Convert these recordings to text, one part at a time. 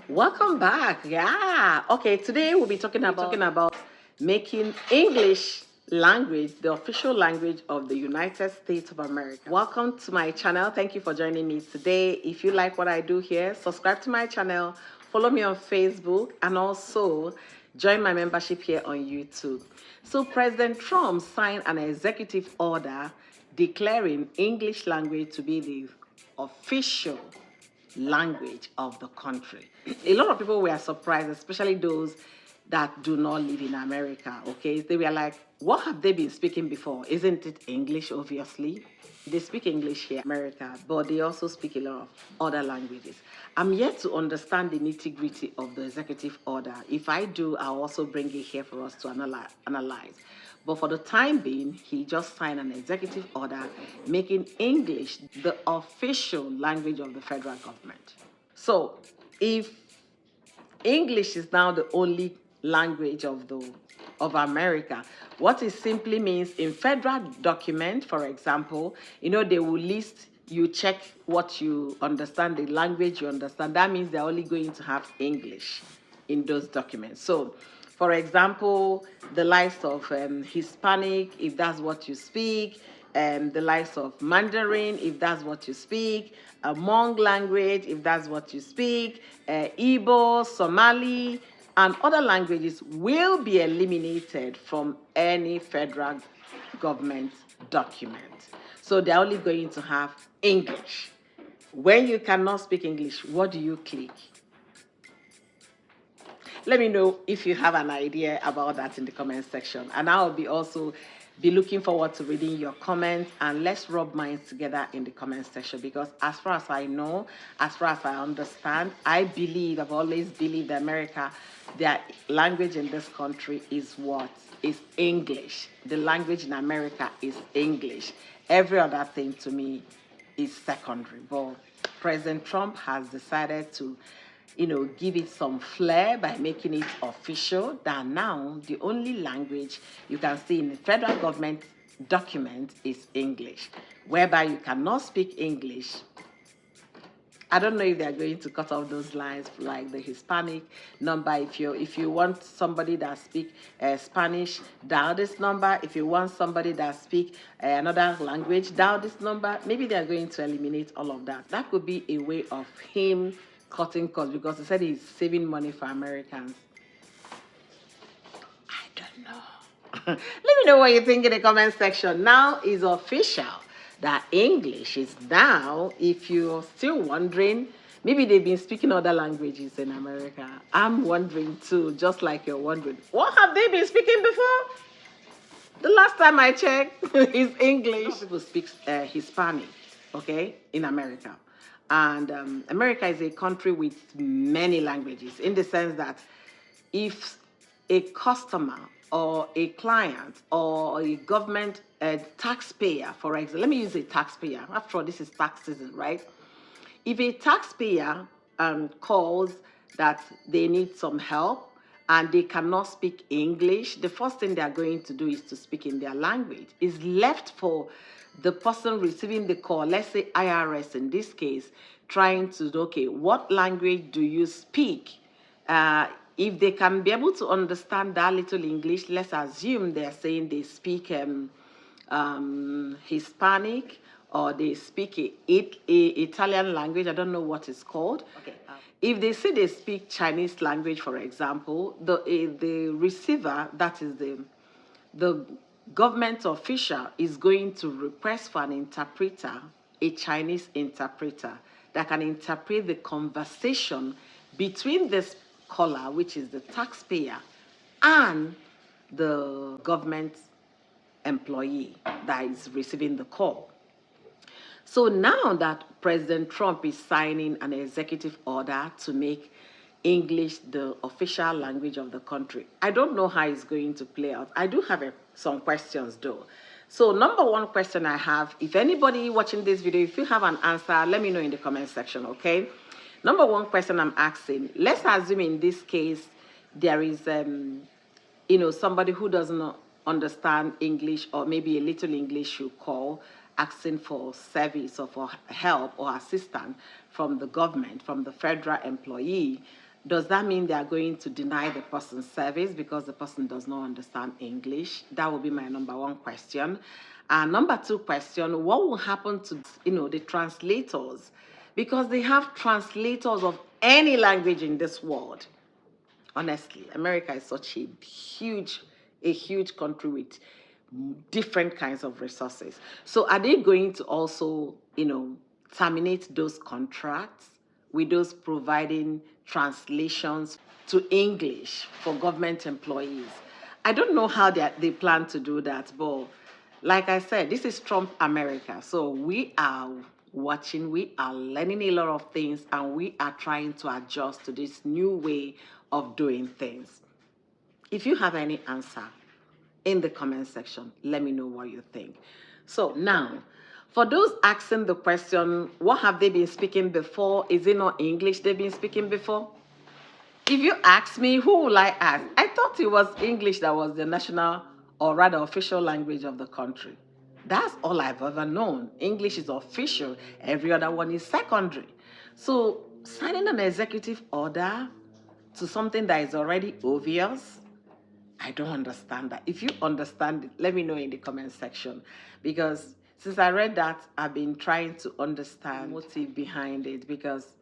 Welcome back. Yeah. Okay, today we'll be talking about making English language the official language of the United States of America. Welcome to my channel. Thank you for joining me today. If you like what I do here, subscribe to my channel, follow me on Facebook, and also join my membership here on YouTube. So President Trump signed an executive order declaring English language to be the official language of the country. A lot of people were surprised, especially those that do not live in America, okay? They were like, what have they been speaking before? Isn't it English, obviously? They speak English here in America, but they also speak a lot of other languages. I'm yet to understand the nitty-gritty of the executive order. If I do, I'll also bring it here for us to analyze. But for the time being, he just signed an executive order making English the official language of the federal government. So if English is now the only language of America, what it simply means in federal document, for example, they will list, you check what you understand, the language you understand. That means they're only going to have English in those documents. So, for example, the likes of Hispanic, if that's what you speak, the likes of Mandarin, if that's what you speak, Hmong language, if that's what you speak, Igbo, Somali, and other languages will be eliminated from any federal government document. So they're only going to have English. When you cannot speak English, what do you click? Let me know if you have an idea about that in the comment section. And I'll also be looking forward to reading your comments, and let's rub minds together in the comment section, because as far as I know, as far as I understand, I've always believed that America, their language in this country is what? Is English. The language in America is English. Every other thing to me is secondary. But President Trump has decided to give it some flair by making it official that now the only language you can see in the federal government document is English, whereby you cannot speak English. I don't know if they're going to cut off those lines like the Hispanic number. If you want somebody that speak Spanish, dial this number. If you want somebody that speak another language, dial this number. Maybe they're going to eliminate all of that. That could be a way of him cutting costs, because he said he's saving money for Americans. I don't know. Let me know what you think in the comment section. Now is official that English is now, if you're still wondering, maybe they've been speaking other languages in America. I'm wondering too, just like you're wondering. What have they been speaking before? The last time I checked is English. People speak Hispanic, okay, in America. And America is a country with many languages, in the sense that if a customer or a client or a government taxpayer, for example, let me use a taxpayer. After all, this is tax season, right? If a taxpayer calls that they need some help and they cannot speak English, the first thing they are going to do is to speak in their language. It's left for the person receiving the call, let's say IRS in this case, trying to, okay, what language do you speak? If they can be able to understand that little English, let's assume they're saying they speak Hispanic, or they speak a Italian language. I don't know what it's called. Okay. If they say they speak Chinese language, for example, the receiver, that is the government official, is going to request for an interpreter, a Chinese interpreter, that can interpret the conversation between this caller, which is the taxpayer, and the government employee that is receiving the call. So now that President Trump is signing an executive order to make English the official language of the country, I don't know how it's going to play out. I do have some questions though. So number one question I have, if anybody watching this video, if you have an answer, let me know in the comment section, okay? Number one question I'm asking, let's assume in this case, there is, somebody who doesn't understand English, or maybe a little English, you call, asking for service or for help or assistance from the government, from the federal employee, Does that mean they are going to deny the person service because the person does not understand English? That will be my number one question. And number two question, what will happen to, the translators? Because they have translators of any language in this world. Honestly, America is such a huge country with different kinds of resources. So are they going to also, terminate those contracts with those providing translations to English for government employees? I don't know how they plan to do that, but like I said, this is Trump America. So we are watching, we are learning a lot of things, and we are trying to adjust to this new way of doing things. If you have any answer in the comment section, let me know what you think. So now, for those asking the question, what have they been speaking before? Is it not English they've been speaking before? If you ask me, who will I ask? I thought it was English that was the national, or rather official language of the country. That's all I've ever known. English is official. Every other one is secondary. So signing an executive order to something that is already obvious, I don't understand that. If you understand it, let me know in the comment section. Because since I read that, I've been trying to understand the motive behind it. Because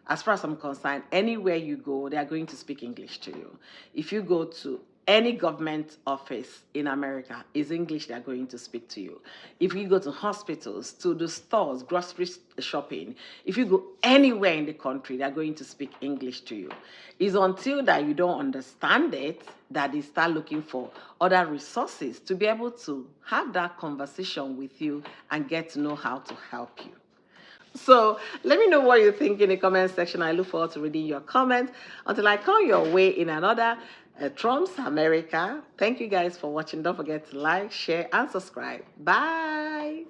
as far as I'm concerned, anywhere you go, they are going to speak English to you. If you go to any government office in America, it's English they're going to speak to you. If you go to hospitals, to the stores, grocery shopping, if you go anywhere in the country, they're going to speak English to you. It's until that you don't understand it that they start looking for other resources to be able to have that conversation with you and get to know how to help you. So let me know what you think in the comment section. I look forward to reading your comments. Until I come your way in another Trump's America. Thank you guys for watching. Don't forget to like, share, and subscribe. Bye.